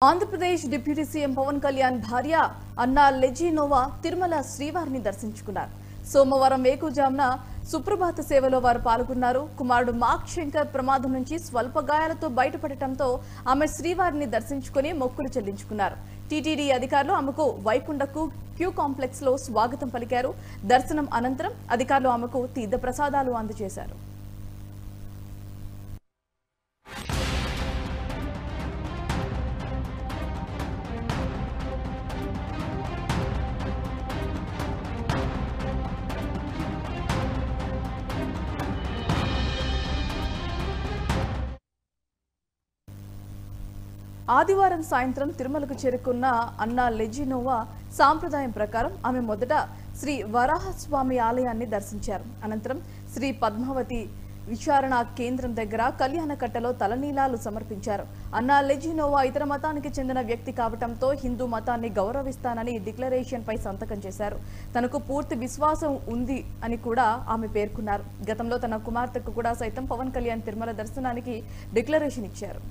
Andhra Pradesh deputy CM Pawan Kalyan భార్య అన్నా Lezhneva Tirumala శ్రీవారిని దర్శించుకున్నారు. సోమవారం వేకుజామున సుప్రభాత సేవలో వారు పాల్గొన్నారు. కుమారుడు మార్క్ శంకర్ ప్రమాదం నుంచి స్వల్ప గాయాలతో బయటపడటంతో ఆమె శ్రీవారిని దర్శించుకుని మొక్కులు చెల్లించుకున్నారు. టీటీడీ అధికారులు ఆమెకు వైకుంఠకు క్యూ కాంప్లెక్స్ లో స్వాగతం పలికారు. దర్శనం అనంతరం అధికారులు ఆమెకు తీర్థ ప్రసాదాలు అందజేశారు. ఆదివారం సాయంత్రం తిరుమలకు చేరుకున్న అన్నా లెజినోవా సాంప్రదాయం ప్రకారం ఆమె మొదట శ్రీ వరాహస్వామి ఆలయాన్ని దర్శించారు. అనంతరం శ్రీ పద్మావతి విచారణ కేంద్రం దగ్గర కళ్యాణకట్టలో తలనీలాలు సమర్పించారు. అన్నా లెజినోవా ఇతర మతానికి చెందిన వ్యక్తి కావడంతో హిందూ మతాన్ని గౌరవిస్తానని డిక్లరేషన్ పై సంతకం చేశారు. తనకు పూర్తి విశ్వాసం ఉంది అని కూడా ఆమె పేర్కొన్నారు. గతంలో తన కుమార్తెకు కూడా సైతం పవన్ కళ్యాణ్ తిరుమల దర్శనానికి డిక్లరేషన్ ఇచ్చారు.